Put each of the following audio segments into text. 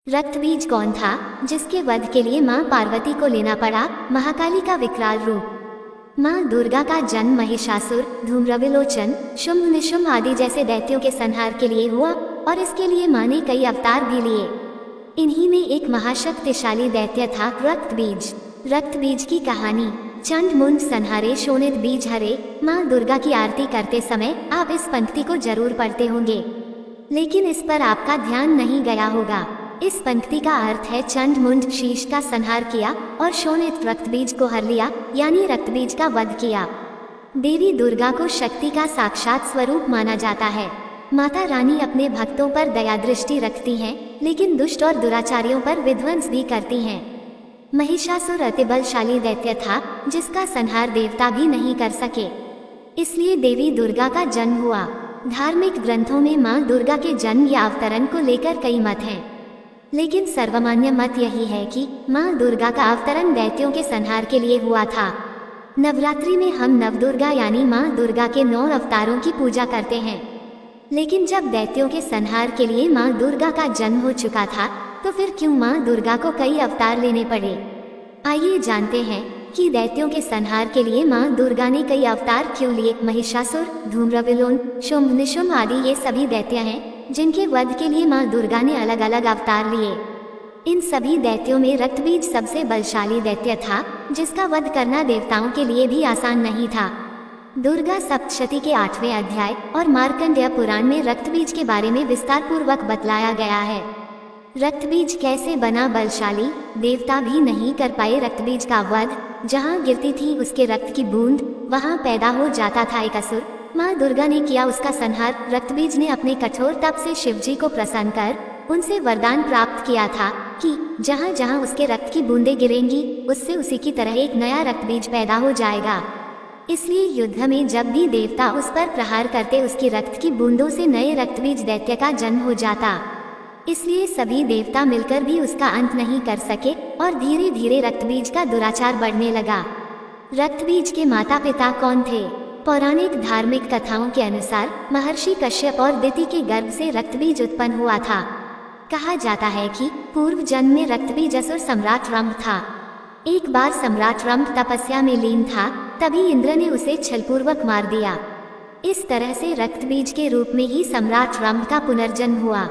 रक्त बीज कौन था जिसके वध के लिए मां पार्वती को लेना पड़ा महाकाली का विकराल रूप। मां दुर्गा का जन्म महिषासुर, धूम्रविलोचन, शुंभ निशुंभ आदि जैसे दैत्यों के संहार के लिए हुआ और इसके लिए मां ने कई अवतार भी लिए। इन्हीं में एक महाशक्तिशाली दैत्य था रक्त बीज। रक्त बीज की कहानी। चंड मुंड संहारे शोणित बीज हरे। मां दुर्गा की आरती करते समय आप इस पंक्ति को जरूर पढ़ते होंगे, लेकिन इस पर आपका ध्यान नहीं गया होगा। इस पंक्ति का अर्थ है चंड मुंड शीश का संहार किया और शोणित रक्त बीज को हर लिया, यानी रक्त बीज का वध किया। देवी दुर्गा को शक्ति का साक्षात स्वरूप माना जाता है। माता रानी अपने भक्तों पर दया दृष्टि रखती हैं, लेकिन दुष्ट और दुराचारियों पर विध्वंस भी करती हैं। महिषासुर अति बलशाली दैत्य था जिसका संहार देवता भी नहीं कर सके, इसलिए देवी दुर्गा का जन्म हुआ। धार्मिक ग्रंथों में मां दुर्गा के जन्म या अवतरण को लेकर कई मत हैं, लेकिन सर्वमान्य मत यही है कि मां दुर्गा का अवतरण दैत्यों के संहार के लिए हुआ था। नवरात्रि में हम नवदुर्गा यानी मां दुर्गा के 9 अवतारों की पूजा करते हैं, लेकिन जब दैत्यों के संहार के लिए मां दुर्गा का जन्म हो चुका था तो फिर क्यों मां दुर्गा को कई अवतार लेने पड़े। आइए जानते हैं कि दैत्यों के संहार के लिए मां दुर्गा ने कई अवतार क्यों लिए। महिषासुर, धूम्रविलोन, शुंभ निशुंभ आदि ये सभी दैत्य हैं जिनके वध के लिए मां दुर्गा ने अलग अलग अवतार लिए। इन सभी दैत्यों में रक्तबीज सबसे बलशाली दैत्य था, जिसका वध करना देवताओं के लिए भी आसान नहीं था। दुर्गा सप्तशती के 8वें अध्याय और मार्कंडेय पुराण में रक्तबीज के बारे में विस्तार पूर्वक बतलाया गया है। रक्तबीज कैसे बना बलशाली, देवता भी नहीं कर पाए रक्तबीज का वध। जहाँ गिरती थी उसके रक्त की बूंद, वहाँ पैदा हो जाता था एक असुर। माँ दुर्गा ने किया उसका संहार। रक्तबीज ने अपने कठोर तप से शिवजी को प्रसन्न कर उनसे वरदान प्राप्त किया था कि जहाँ जहाँ उसके रक्त की बूंदें गिरेंगी उससे उसी की तरह एक नया रक्तबीज पैदा हो जाएगा। इसलिए युद्ध में जब भी देवता उस पर प्रहार करते उसकी रक्त की बूंदों से नए रक्तबीज दैत्य का जन्म हो जाता। इसलिए सभी देवता मिलकर भी उसका अंत नहीं कर सके और धीरे धीरे रक्तबीज का दुराचार बढ़ने लगा। रक्तबीज के माता पिता कौन थे? पौराणिक धार्मिक कथाओं के अनुसार महर्षि कश्यप और दिति के गर्भ से रक्तबीज उत्पन्न हुआ था। कहा जाता है कि पूर्व जन्म में रक्तबीज असुर सम्राट रंभ था। एक बार सम्राट रंभ तपस्या में लीन था, तभी इंद्र ने उसे छलपूर्वक मार दिया। इस तरह से रक्तबीज के रूप में ही सम्राट रंभ का पुनर्जन्म हुआ।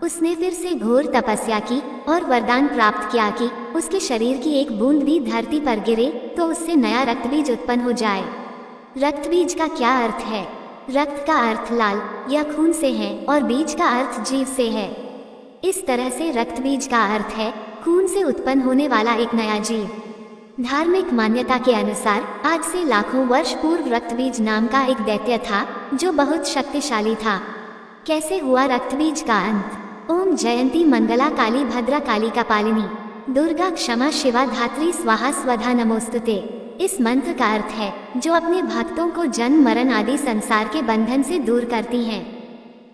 उसने फिर से घोर तपस्या की और वरदान प्राप्त किया कि उसके शरीर की एक बूंद भी धरती पर गिरे तो उससे नया रक्तबीज उत्पन्न हो जाए। रक्तबीज का क्या अर्थ है? रक्त का अर्थ लाल या खून से है और बीज का अर्थ जीव से है। इस तरह से रक्तबीज का अर्थ है खून से उत्पन्न होने वाला एक नया जीव। धार्मिक मान्यता के अनुसार आज से लाखों वर्ष पूर्व रक्तबीज नाम का एक दैत्य था जो बहुत शक्तिशाली था। कैसे हुआ रक्तबीज का अंत? ओम जयंती मंगला काली भद्रा काली कपालिनी दुर्गा क्षमा शिवा धात्री स्वाहा स्वधा नमोस्तुते। इस मंत्र का अर्थ है जो अपने भक्तों को जन्म मरण आदि संसार के बंधन से दूर करती हैं।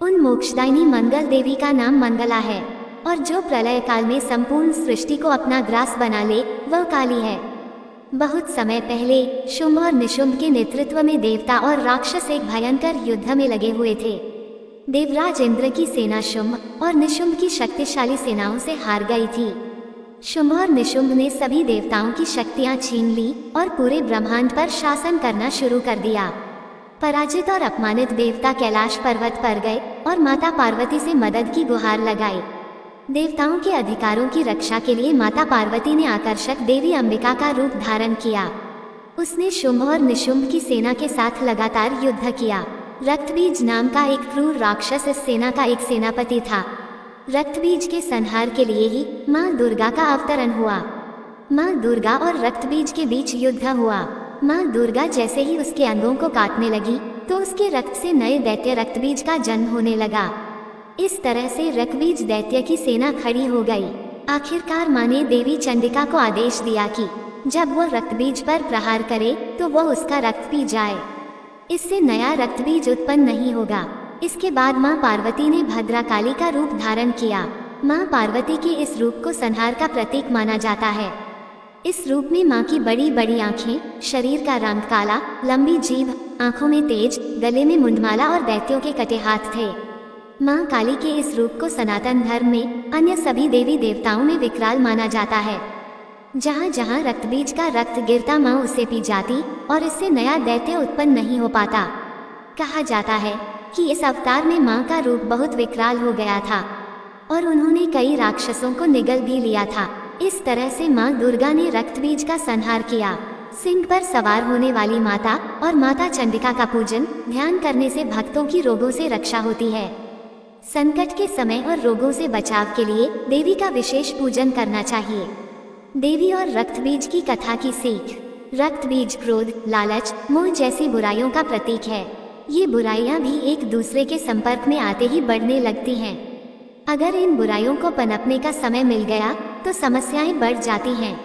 उन मोक्षदायिनी मंगल देवी का नाम मंगला है और जो प्रलय काल में संपूर्ण सृष्टि को अपना ग्रास बना ले वह काली है। बहुत समय पहले शुंभ और निशुंभ के नेतृत्व में देवता और राक्षस एक भयंकर युद्ध में लगे हुए थे। देवराज इंद्र की सेना शुंभ और निशुंभ की शक्तिशाली सेनाओं से हार गई थी। शुंभ और निशुंभ ने सभी देवताओं की शक्तियां छीन ली और पूरे ब्रह्मांड पर शासन करना शुरू कर दिया। पराजित और अपमानित देवता कैलाश पर्वत पर गए और माता पार्वती से मदद की गुहार लगाई। देवताओं के अधिकारों की रक्षा के लिए माता पार्वती ने आकर्षक देवी अंबिका का रूप धारण किया। उसने शुंभ और निशुंभ की सेना के साथ लगातार युद्ध किया। रक्तबीज नाम का एक क्रूर राक्षस इस सेना का एक सेनापति था। रक्तबीज के संहार के लिए ही मां दुर्गा का अवतरण हुआ। मां दुर्गा और रक्तबीज के बीच युद्ध हुआ। मां दुर्गा जैसे ही उसके अंगों को काटने लगी तो उसके रक्त से नए दैत्य रक्तबीज का जन्म होने लगा। इस तरह से रक्तबीज दैत्य की सेना खड़ी हो गई। आखिरकार मां ने देवी चंडिका को आदेश दिया कि जब वह रक्तबीज पर प्रहार करे तो वह उसका रक्त पी जाए। इससे नया रक्तबीज उत्पन्न नहीं होगा। इसके बाद मां पार्वती ने भद्राकाली का रूप धारण किया। मां पार्वती के इस रूप को संहार का प्रतीक माना जाता है। इस रूप में मां की बड़ी बड़ी आंखें, शरीर का रंग काला, लंबी जीभ, आंखों में तेज, गले में मुंडमाला और दैत्यों के कटे हाथ थे। माँ काली के इस रूप को सनातन धर्म में अन्य सभी देवी देवताओं में विकराल माना जाता है। जहाँ जहाँ रक्त बीज का रक्त गिरता माँ उसे पी जाती और इससे नया दैत्य उत्पन्न नहीं हो पाता। कहा जाता है कि इस अवतार में माँ का रूप बहुत विकराल हो गया था और उन्होंने कई राक्षसों को निगल भी लिया था। इस तरह से माँ दुर्गा ने रक्त बीज का संहार किया। सिंह पर सवार होने वाली माता और माता चंडिका का पूजन ध्यान करने से भक्तों की रोगों से रक्षा होती है। संकट के समय और रोगों से बचाव के लिए देवी का विशेष पूजन करना चाहिए। देवी और रक्त बीज की कथा की सीख। रक्त बीज क्रोध, लालच, मोह जैसी बुराइयों का प्रतीक है। ये बुराइयां भी एक दूसरे के संपर्क में आते ही बढ़ने लगती हैं। अगर इन बुराइयों को पनपने का समय मिल गया तो समस्याएं बढ़ जाती हैं।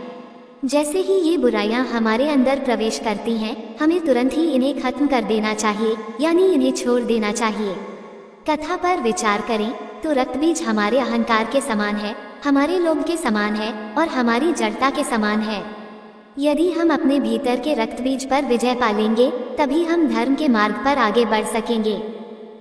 जैसे ही ये बुराइयां हमारे अंदर प्रवेश करती हैं, हमें तुरंत ही इन्हें खत्म कर देना चाहिए, यानी इन्हें छोड़ देना चाहिए। कथा पर विचार करें तो रक्त बीज हमारे अहंकार के समान है, हमारे लोभ के समान है और हमारी जड़ता के समान है। यदि हम अपने भीतर के रक्त बीज पर विजय पालेंगे तभी हम धर्म के मार्ग पर आगे बढ़ सकेंगे।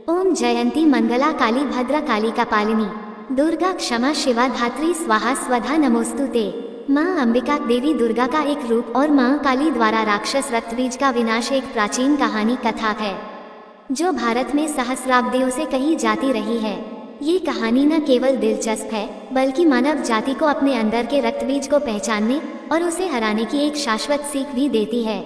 ओम जयंती मंगला काली भद्रा काली कपालिनी दुर्गा क्षमा शिवा धात्री स्वाहा स्वधा नमोस्तुते। माँ अंबिका देवी दुर्गा का एक रूप और माँ काली द्वारा राक्षस रक्तबीज का विनाश एक प्राचीन कहानी कथा है जो भारत में सहस्राब्दियों से कही जाती रही है। ये कहानी न केवल दिलचस्प है बल्कि मानव जाति को अपने अंदर के रक्तबीज को पहचानने और उसे हराने की एक शाश्वत सीख भी देती है।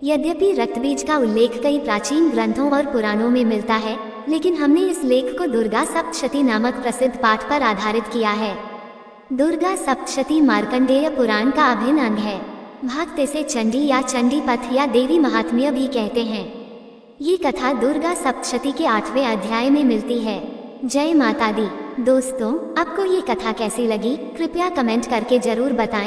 यद्यपि रक्तबीज का उल्लेख कई प्राचीन ग्रंथों और पुराणों में मिलता है, लेकिन हमने इस लेख को दुर्गा सप्तशती नामक प्रसिद्ध पाठ पर आधारित किया है। दुर्गा सप्तशती मार्कंडेय पुराण का अभिन्न अंग है। भक्त इसे चंडी या चंडी पथ या देवी महात्म्य भी कहते हैं। ये कथा दुर्गा सप्तशती के 8वें अध्याय में मिलती है। जय माता दी। दोस्तों, आपको ये कथा कैसी लगी कृपया कमेंट करके जरूर बताएं।